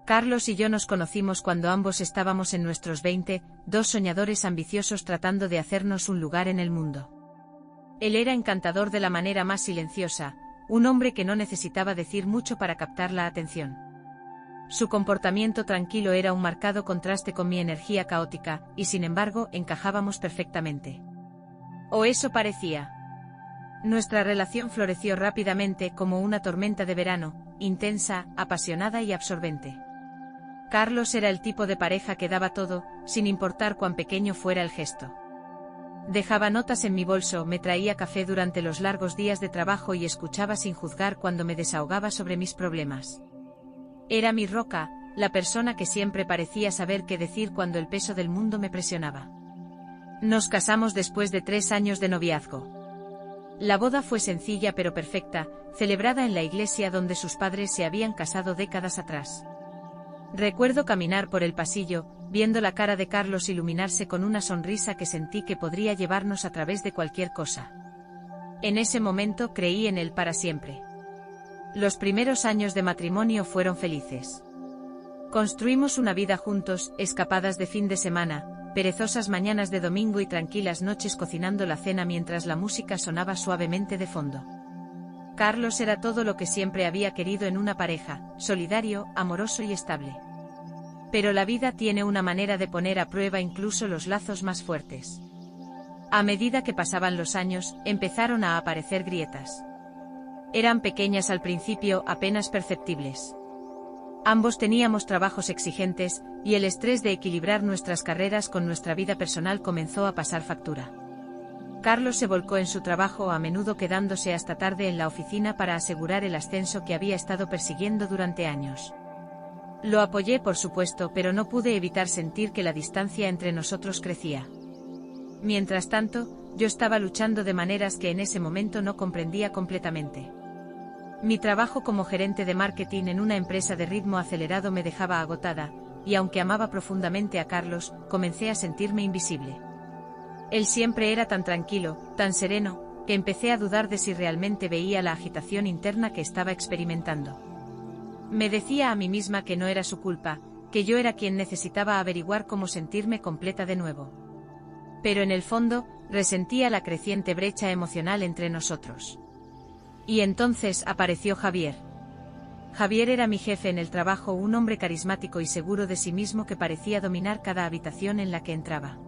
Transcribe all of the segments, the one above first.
Carlos y yo nos conocimos cuando ambos estábamos en nuestros 20, dos soñadores ambiciosos tratando de hacernos un lugar en el mundo. Él era encantador de la manera más silenciosa, un hombre que no necesitaba decir mucho para captar la atención. Su comportamiento tranquilo era un marcado contraste con mi energía caótica, y sin embargo encajábamos perfectamente. O eso parecía. Nuestra relación floreció rápidamente como una tormenta de verano, intensa, apasionada y absorbente. Carlos era el tipo de pareja que daba todo, sin importar cuán pequeño fuera el gesto. Dejaba notas en mi bolso, me traía café durante los largos días de trabajo y escuchaba sin juzgar cuando me desahogaba sobre mis problemas. Era mi roca, la persona que siempre parecía saber qué decir cuando el peso del mundo me presionaba. Nos casamos después de 3 años de noviazgo. La boda fue sencilla pero perfecta, celebrada en la iglesia donde sus padres se habían casado décadas atrás. Recuerdo caminar por el pasillo, viendo la cara de Carlos iluminarse con una sonrisa que sentí que podría llevarnos a través de cualquier cosa. En ese momento creí en él para siempre. Los primeros años de matrimonio fueron felices. Construimos una vida juntos, escapadas de fin de semana, perezosas mañanas de domingo y tranquilas noches cocinando la cena mientras la música sonaba suavemente de fondo. Carlos era todo lo que siempre había querido en una pareja, solidario, amoroso y estable. Pero la vida tiene una manera de poner a prueba incluso los lazos más fuertes. A medida que pasaban los años, empezaron a aparecer grietas. Eran pequeñas al principio, apenas perceptibles. Ambos teníamos trabajos exigentes, y el estrés de equilibrar nuestras carreras con nuestra vida personal comenzó a pasar factura. Carlos se volcó en su trabajo, a menudo quedándose hasta tarde en la oficina para asegurar el ascenso que había estado persiguiendo durante años. Lo apoyé, por supuesto, pero no pude evitar sentir que la distancia entre nosotros crecía. Mientras tanto, yo estaba luchando de maneras que en ese momento no comprendía completamente. Mi trabajo como gerente de marketing en una empresa de ritmo acelerado me dejaba agotada, y aunque amaba profundamente a Carlos, comencé a sentirme invisible. Él siempre era tan tranquilo, tan sereno, que empecé a dudar de si realmente veía la agitación interna que estaba experimentando. Me decía a mí misma que no era su culpa, que yo era quien necesitaba averiguar cómo sentirme completa de nuevo. Pero en el fondo, resentía la creciente brecha emocional entre nosotros. Y entonces apareció Javier. Javier era mi jefe en el trabajo, un hombre carismático y seguro de sí mismo que parecía dominar cada habitación en la que entraba.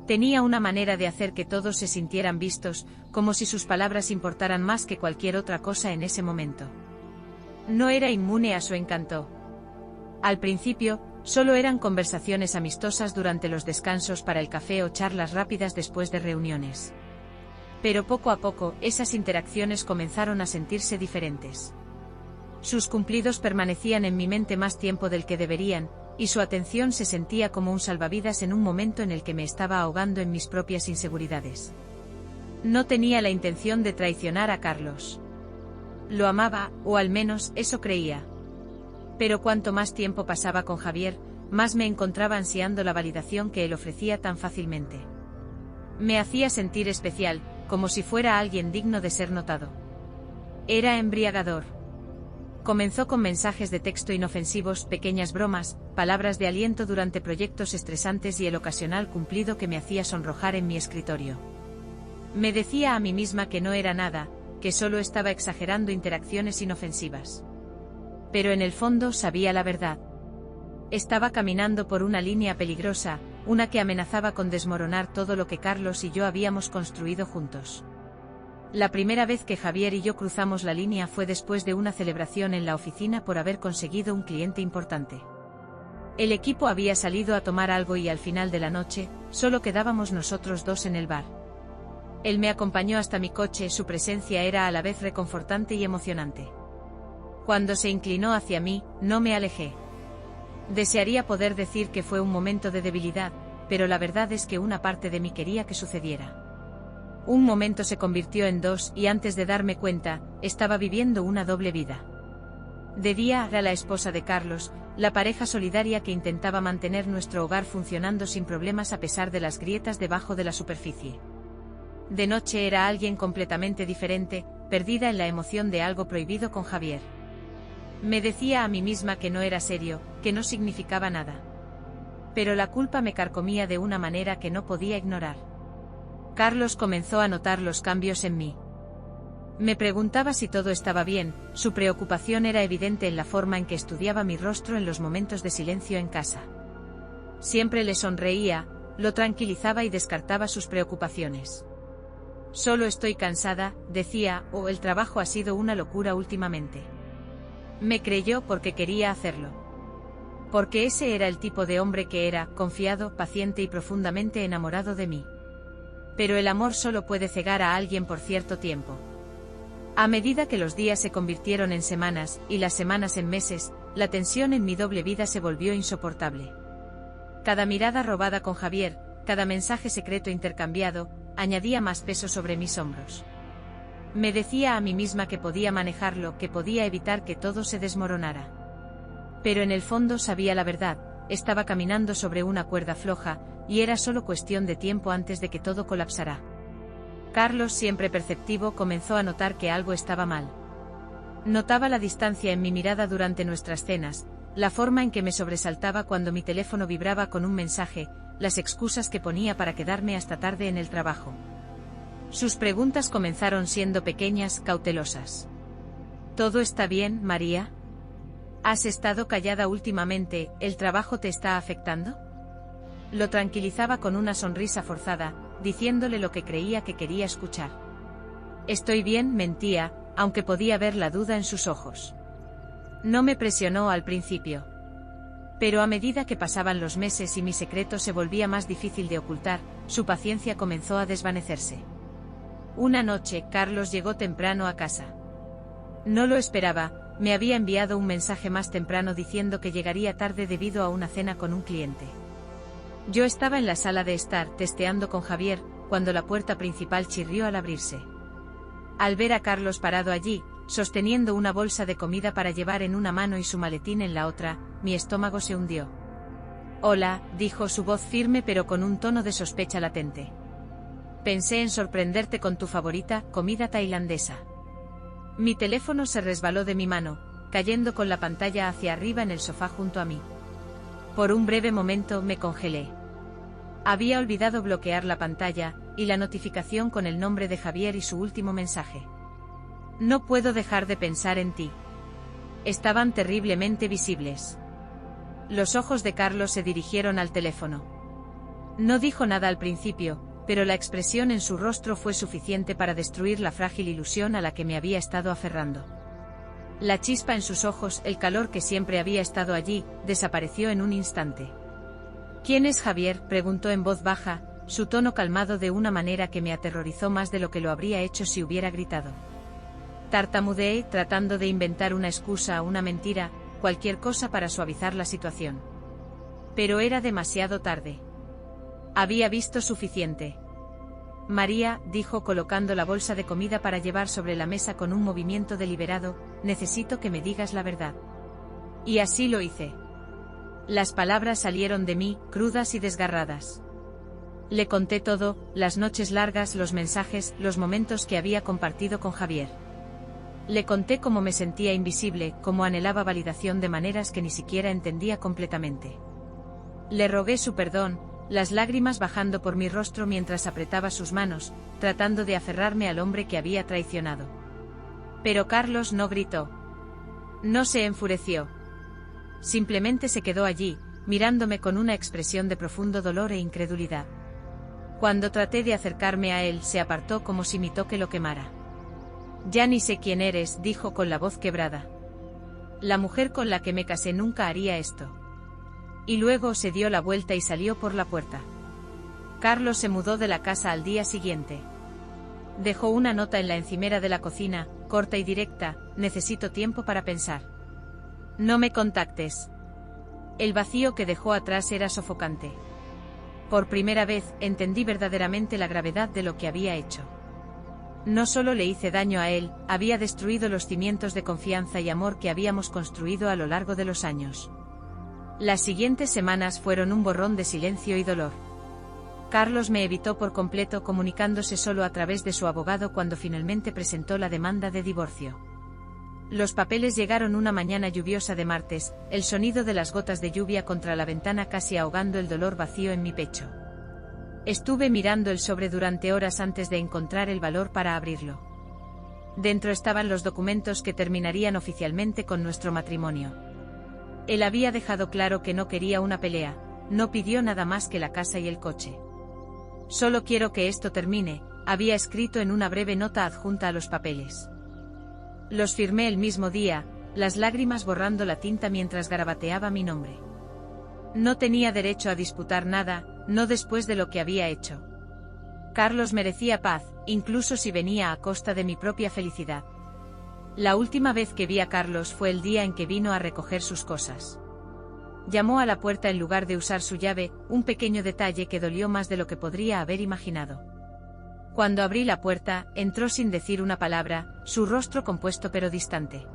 Tenía una manera de hacer que todos se sintieran vistos, como si sus palabras importaran más que cualquier otra cosa en ese momento. No era inmune a su encanto. Al principio, solo eran conversaciones amistosas durante los descansos para el café o charlas rápidas después de reuniones. Pero poco a poco, esas interacciones comenzaron a sentirse diferentes. Sus cumplidos permanecían en mi mente más tiempo del que deberían, y su atención se sentía como un salvavidas en un momento en el que me estaba ahogando en mis propias inseguridades. No tenía la intención de traicionar a Carlos. Lo amaba, o al menos eso creía. Pero cuanto más tiempo pasaba con Javier, más me encontraba ansiando la validación que él ofrecía tan fácilmente. Me hacía sentir especial, como si fuera alguien digno de ser notado. Era embriagador. Comenzó con mensajes de texto inofensivos, pequeñas bromas, palabras de aliento durante proyectos estresantes y el ocasional cumplido que me hacía sonrojar en mi escritorio. Me decía a mí misma que no era nada, que solo estaba exagerando interacciones inofensivas. Pero en el fondo sabía la verdad. Estaba caminando por una línea peligrosa, una que amenazaba con desmoronar todo lo que Carlos y yo habíamos construido juntos. La primera vez que Javier y yo cruzamos la línea fue después de una celebración en la oficina por haber conseguido un cliente importante. El equipo había salido a tomar algo y al final de la noche, solo quedábamos nosotros dos en el bar. Él me acompañó hasta mi coche, su presencia era a la vez reconfortante y emocionante. Cuando se inclinó hacia mí, no me alejé. Desearía poder decir que fue un momento de debilidad, pero la verdad es que una parte de mí quería que sucediera. Un momento se convirtió en dos y antes de darme cuenta, estaba viviendo una doble vida. De día era la esposa de Carlos, la pareja solidaria que intentaba mantener nuestro hogar funcionando sin problemas a pesar de las grietas debajo de la superficie. De noche era alguien completamente diferente, perdida en la emoción de algo prohibido con Javier. Me decía a mí misma que no era serio, que no significaba nada. Pero la culpa me carcomía de una manera que no podía ignorar. Carlos comenzó a notar los cambios en mí. Me preguntaba si todo estaba bien, su preocupación era evidente en la forma en que estudiaba mi rostro en los momentos de silencio en casa. Siempre le sonreía, lo tranquilizaba y descartaba sus preocupaciones. Solo estoy cansada, decía, o el trabajo ha sido una locura últimamente. Me creyó porque quería hacerlo. Porque ese era el tipo de hombre que era, confiado, paciente y profundamente enamorado de mí. Pero el amor solo puede cegar a alguien por cierto tiempo. A medida que los días se convirtieron en semanas, y las semanas en meses, la tensión en mi doble vida se volvió insoportable. Cada mirada robada con Javier, cada mensaje secreto intercambiado, añadía más peso sobre mis hombros. Me decía a mí misma que podía manejarlo, que podía evitar que todo se desmoronara. Pero en el fondo sabía la verdad, estaba caminando sobre una cuerda floja, y era solo cuestión de tiempo antes de que todo colapsara. Carlos, siempre perceptivo, comenzó a notar que algo estaba mal. Notaba la distancia en mi mirada durante nuestras cenas, la forma en que me sobresaltaba cuando mi teléfono vibraba con un mensaje, las excusas que ponía para quedarme hasta tarde en el trabajo. Sus preguntas comenzaron siendo pequeñas, cautelosas. ¿Todo está bien, María? ¿Has estado callada últimamente? ¿El trabajo te está afectando? Lo tranquilizaba con una sonrisa forzada, diciéndole lo que creía que quería escuchar. Estoy bien, mentía, aunque podía ver la duda en sus ojos. No me presionó al principio. Pero a medida que pasaban los meses y mi secreto se volvía más difícil de ocultar, su paciencia comenzó a desvanecerse. Una noche, Carlos llegó temprano a casa. No lo esperaba, me había enviado un mensaje más temprano diciendo que llegaría tarde debido a una cena con un cliente. Yo estaba en la sala de estar testeando con Javier, cuando la puerta principal chirrió al abrirse. Al ver a Carlos parado allí, sosteniendo una bolsa de comida para llevar en una mano y su maletín en la otra, mi estómago se hundió. Hola, dijo su voz firme pero con un tono de sospecha latente. Pensé en sorprenderte con tu favorita, comida tailandesa. Mi teléfono se resbaló de mi mano, cayendo con la pantalla hacia arriba en el sofá junto a mí. Por un breve momento me congelé. Había olvidado bloquear la pantalla, y la notificación con el nombre de Javier y su último mensaje. No puedo dejar de pensar en ti. Estaban terriblemente visibles. Los ojos de Carlos se dirigieron al teléfono. No dijo nada al principio, pero la expresión en su rostro fue suficiente para destruir la frágil ilusión a la que me había estado aferrando. La chispa en sus ojos, el calor que siempre había estado allí, desapareció en un instante. ¿Quién es Javier?, preguntó en voz baja, su tono calmado de una manera que me aterrorizó más de lo que lo habría hecho si hubiera gritado. Tartamudeé, tratando de inventar una excusa, una mentira, cualquier cosa para suavizar la situación. Pero era demasiado tarde. Había visto suficiente. María, dijo colocando la bolsa de comida para llevar sobre la mesa con un movimiento deliberado, necesito que me digas la verdad. Y así lo hice. Las palabras salieron de mí, crudas y desgarradas. Le conté todo, las noches largas, los mensajes, los momentos que había compartido con Javier. Le conté cómo me sentía invisible, cómo anhelaba validación de maneras que ni siquiera entendía completamente. Le rogué su perdón, las lágrimas bajando por mi rostro mientras apretaba sus manos, tratando de aferrarme al hombre que había traicionado. Pero Carlos no gritó. No se enfureció. Simplemente se quedó allí, mirándome con una expresión de profundo dolor e incredulidad. Cuando traté de acercarme a él, se apartó como si mi toque lo quemara. Ya ni sé quién eres, dijo con la voz quebrada. La mujer con la que me casé nunca haría esto. Y luego se dio la vuelta y salió por la puerta. Carlos se mudó de la casa al día siguiente. Dejó una nota en la encimera de la cocina, corta y directa: necesito tiempo para pensar. No me contactes. El vacío que dejó atrás era sofocante. Por primera vez, entendí verdaderamente la gravedad de lo que había hecho. No solo le hice daño a él, había destruido los cimientos de confianza y amor que habíamos construido a lo largo de los años. Las siguientes semanas fueron un borrón de silencio y dolor. Carlos me evitó por completo, comunicándose solo a través de su abogado cuando finalmente presentó la demanda de divorcio. Los papeles llegaron una mañana lluviosa de martes, el sonido de las gotas de lluvia contra la ventana casi ahogando el dolor vacío en mi pecho. Estuve mirando el sobre durante horas antes de encontrar el valor para abrirlo. Dentro estaban los documentos que terminarían oficialmente con nuestro matrimonio. Él había dejado claro que no quería una pelea, no pidió nada más que la casa y el coche. Solo quiero que esto termine, había escrito en una breve nota adjunta a los papeles. Los firmé el mismo día, las lágrimas borrando la tinta mientras garabateaba mi nombre. No tenía derecho a disputar nada, no después de lo que había hecho. Carlos merecía paz, incluso si venía a costa de mi propia felicidad. La última vez que vi a Carlos fue el día en que vino a recoger sus cosas. Llamó a la puerta en lugar de usar su llave, un pequeño detalle que dolió más de lo que podría haber imaginado. Cuando abrí la puerta, entró sin decir una palabra, su rostro compuesto pero distante.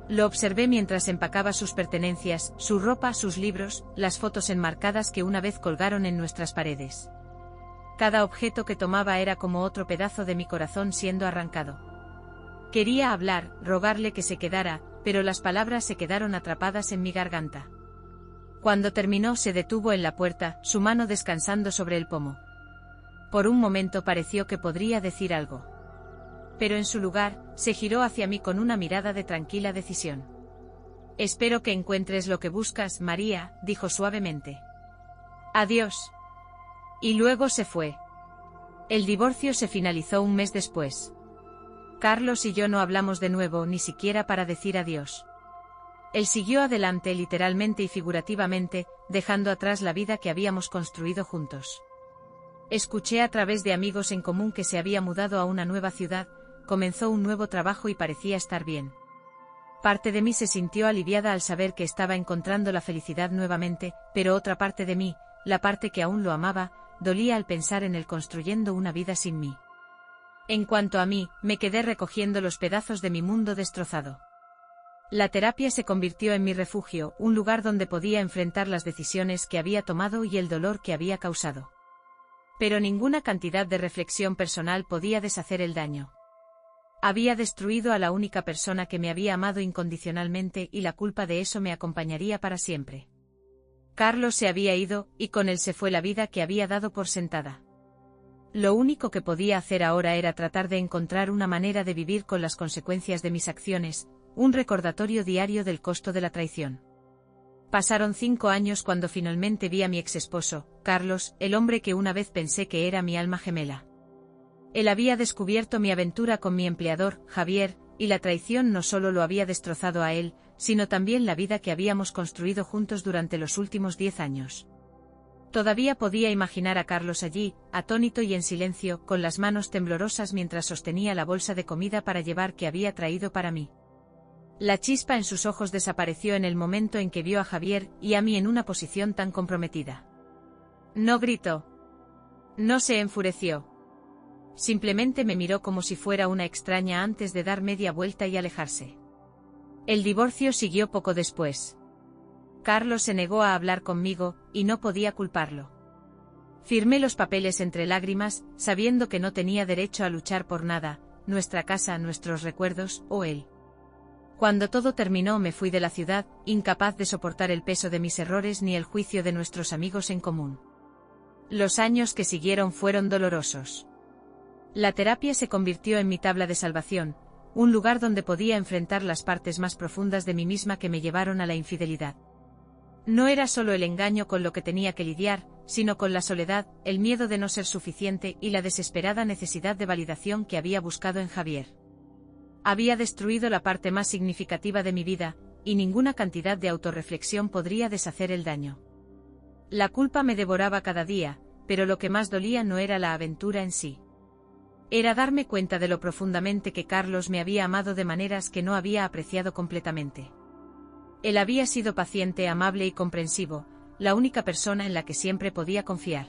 Lo observé mientras empacaba sus pertenencias, su ropa, sus libros, las fotos enmarcadas que una vez colgaron en nuestras paredes. Cada objeto que tomaba era como otro pedazo de mi corazón siendo arrancado. Quería hablar, rogarle que se quedara, pero las palabras se quedaron atrapadas en mi garganta. Cuando terminó se detuvo en la puerta, su mano descansando sobre el pomo. Por un momento pareció que podría decir algo. Pero en su lugar, se giró hacia mí con una mirada de tranquila decisión. «Espero que encuentres lo que buscas, María», dijo suavemente. «Adiós». Y luego se fue. El divorcio se finalizó un mes después. Carlos y yo no hablamos de nuevo ni siquiera para decir adiós. Él siguió adelante literalmente y figurativamente, dejando atrás la vida que habíamos construido juntos. Escuché a través de amigos en común que se había mudado a una nueva ciudad, comenzó un nuevo trabajo y parecía estar bien. Parte de mí se sintió aliviada al saber que estaba encontrando la felicidad nuevamente, pero otra parte de mí, la parte que aún lo amaba, dolía al pensar en él construyendo una vida sin mí. En cuanto a mí, me quedé recogiendo los pedazos de mi mundo destrozado. La terapia se convirtió en mi refugio, un lugar donde podía enfrentar las decisiones que había tomado y el dolor que había causado. Pero ninguna cantidad de reflexión personal podía deshacer el daño. Había destruido a la única persona que me había amado incondicionalmente y la culpa de eso me acompañaría para siempre. Carlos se había ido, y con él se fue la vida que había dado por sentada. Lo único que podía hacer ahora era tratar de encontrar una manera de vivir con las consecuencias de mis acciones, un recordatorio diario del costo de la traición. Pasaron 5 años cuando finalmente vi a mi exesposo, Carlos, el hombre que una vez pensé que era mi alma gemela. Él había descubierto mi aventura con mi empleador, Javier, y la traición no solo lo había destrozado a él, sino también la vida que habíamos construido juntos durante los últimos 10 años. Todavía podía imaginar a Carlos allí, atónito y en silencio, con las manos temblorosas mientras sostenía la bolsa de comida para llevar que había traído para mí. La chispa en sus ojos desapareció en el momento en que vio a Javier y a mí en una posición tan comprometida. No gritó. No se enfureció. Simplemente me miró como si fuera una extraña antes de dar media vuelta y alejarse. El divorcio siguió poco después. Carlos se negó a hablar conmigo, y no podía culparlo. Firmé los papeles entre lágrimas, sabiendo que no tenía derecho a luchar por nada, nuestra casa, nuestros recuerdos, o él. Cuando todo terminó me fui de la ciudad, incapaz de soportar el peso de mis errores ni el juicio de nuestros amigos en común. Los años que siguieron fueron dolorosos. La terapia se convirtió en mi tabla de salvación, un lugar donde podía enfrentar las partes más profundas de mí misma que me llevaron a la infidelidad. No era solo el engaño con lo que tenía que lidiar, sino con la soledad, el miedo de no ser suficiente y la desesperada necesidad de validación que había buscado en Javier. Había destruido la parte más significativa de mi vida, y ninguna cantidad de autorreflexión podría deshacer el daño. La culpa me devoraba cada día, pero lo que más dolía no era la aventura en sí. Era darme cuenta de lo profundamente que Carlos me había amado de maneras que no había apreciado completamente. Él había sido paciente, amable y comprensivo, la única persona en la que siempre podía confiar.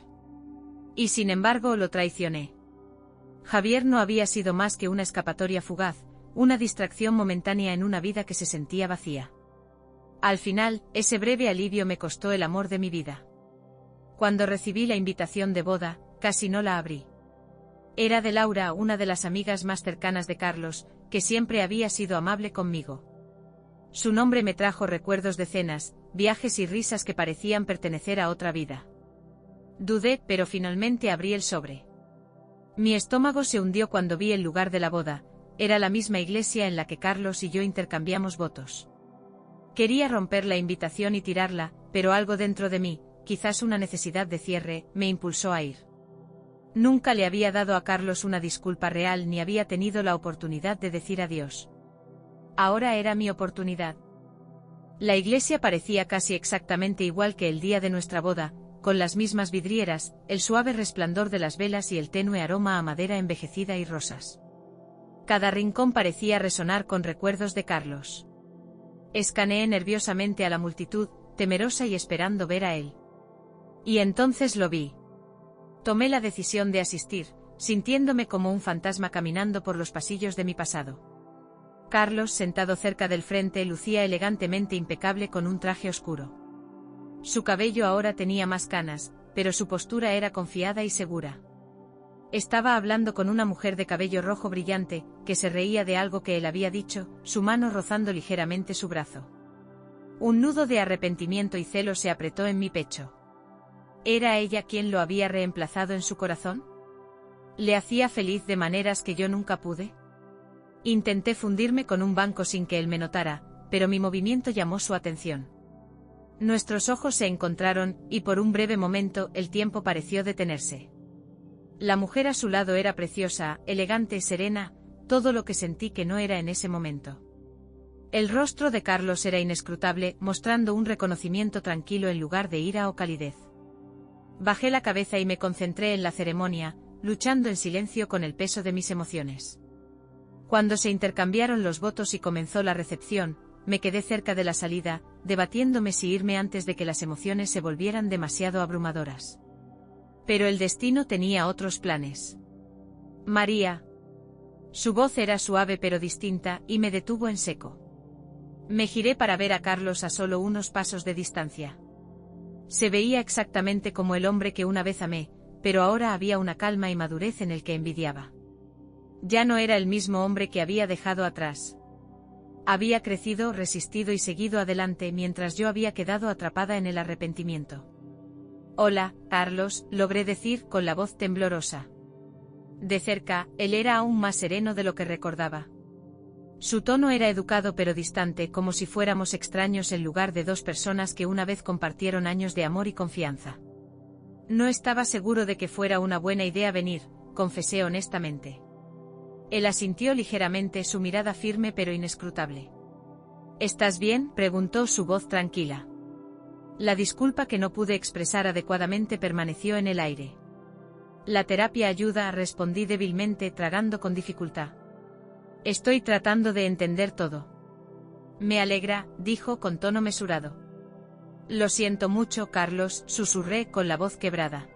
Y sin embargo lo traicioné. Javier no había sido más que una escapatoria fugaz, una distracción momentánea en una vida que se sentía vacía. Al final, ese breve alivio me costó el amor de mi vida. Cuando recibí la invitación de boda, casi no la abrí. Era de Laura, una de las amigas más cercanas de Carlos, que siempre había sido amable conmigo. Su nombre me trajo recuerdos de cenas, viajes y risas que parecían pertenecer a otra vida. Dudé, pero finalmente abrí el sobre. Mi estómago se hundió cuando vi el lugar de la boda. Era la misma iglesia en la que Carlos y yo intercambiamos votos. Quería romper la invitación y tirarla, pero algo dentro de mí, quizás una necesidad de cierre, me impulsó a ir. Nunca le había dado a Carlos una disculpa real ni había tenido la oportunidad de decir adiós. Ahora era mi oportunidad. La iglesia parecía casi exactamente igual que el día de nuestra boda, con las mismas vidrieras, el suave resplandor de las velas y el tenue aroma a madera envejecida y rosas. Cada rincón parecía resonar con recuerdos de Carlos. Escaneé nerviosamente a la multitud, temerosa y esperando ver a él. Y entonces lo vi. Tomé la decisión de asistir, sintiéndome como un fantasma caminando por los pasillos de mi pasado. Carlos, sentado cerca del frente, lucía elegantemente impecable con un traje oscuro. Su cabello ahora tenía más canas, pero su postura era confiada y segura. Estaba hablando con una mujer de cabello rojo brillante, que se reía de algo que él había dicho, su mano rozando ligeramente su brazo. Un nudo de arrepentimiento y celo se apretó en mi pecho. ¿Era ella quien lo había reemplazado en su corazón? ¿Le hacía feliz de maneras que yo nunca pude? Intenté fundirme con un banco sin que él me notara, pero mi movimiento llamó su atención. Nuestros ojos se encontraron, y por un breve momento el tiempo pareció detenerse. La mujer a su lado era preciosa, elegante, serena, todo lo que sentí que no era en ese momento. El rostro de Carlos era inescrutable, mostrando un reconocimiento tranquilo en lugar de ira o calidez. Bajé la cabeza y me concentré en la ceremonia, luchando en silencio con el peso de mis emociones. Cuando se intercambiaron los votos y comenzó la recepción, me quedé cerca de la salida, debatiéndome si irme antes de que las emociones se volvieran demasiado abrumadoras. Pero el destino tenía otros planes. María. Su voz era suave pero distinta, y me detuvo en seco. Me giré para ver a Carlos a solo unos pasos de distancia. Se veía exactamente como el hombre que una vez amé, pero ahora había una calma y madurez en el que envidiaba. Ya no era el mismo hombre que había dejado atrás. Había crecido, resistido y seguido adelante mientras yo había quedado atrapada en el arrepentimiento. «Hola, Carlos», logré decir con la voz temblorosa. De cerca, él era aún más sereno de lo que recordaba. Su tono era educado pero distante, como si fuéramos extraños en lugar de dos personas que una vez compartieron años de amor y confianza. No estaba seguro de que fuera una buena idea venir, confesé honestamente. Él asintió ligeramente, su mirada firme pero inescrutable. «¿Estás bien?», preguntó, su voz tranquila. La disculpa que no pude expresar adecuadamente permaneció en el aire. «La terapia ayuda», respondí débilmente, tragando con dificultad. «Estoy tratando de entender todo». «Me alegra», dijo con tono mesurado. «Lo siento mucho, Carlos», susurré con la voz quebrada.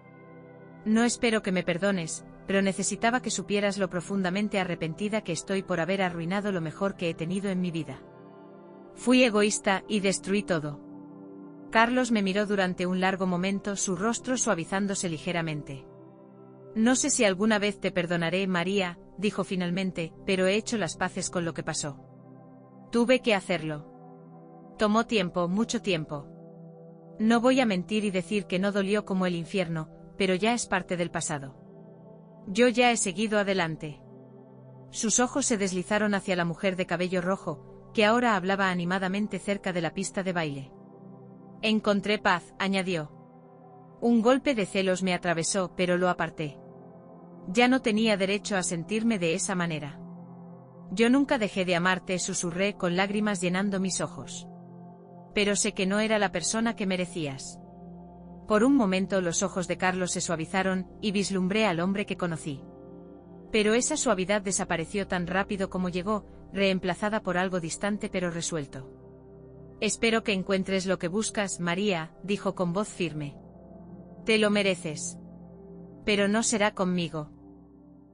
«No espero que me perdones, pero necesitaba que supieras lo profundamente arrepentida que estoy por haber arruinado lo mejor que he tenido en mi vida. Fui egoísta y destruí todo». Carlos me miró durante un largo momento, su rostro suavizándose ligeramente. «No sé si alguna vez te perdonaré, María», dijo finalmente, «pero he hecho las paces con lo que pasó. Tuve que hacerlo. Tomó tiempo, mucho tiempo. No voy a mentir y decir que no dolió como el infierno, pero ya es parte del pasado. Yo ya he seguido adelante». Sus ojos se deslizaron hacia la mujer de cabello rojo, que ahora hablaba animadamente cerca de la pista de baile. «Encontré paz», añadió. Un golpe de celos me atravesó, pero lo aparté. Ya no tenía derecho a sentirme de esa manera. «Yo nunca dejé de amarte», susurré con lágrimas llenando mis ojos. «Pero sé que no era la persona que merecías». Por un momento los ojos de Carlos se suavizaron, y vislumbré al hombre que conocí. Pero esa suavidad desapareció tan rápido como llegó, reemplazada por algo distante pero resuelto. «Espero que encuentres lo que buscas, María», dijo con voz firme. «Te lo mereces. Pero no será conmigo».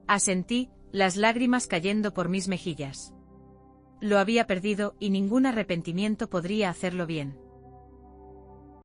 Asentí, las lágrimas cayendo por mis mejillas. Lo había perdido, y ningún arrepentimiento podría hacerlo bien.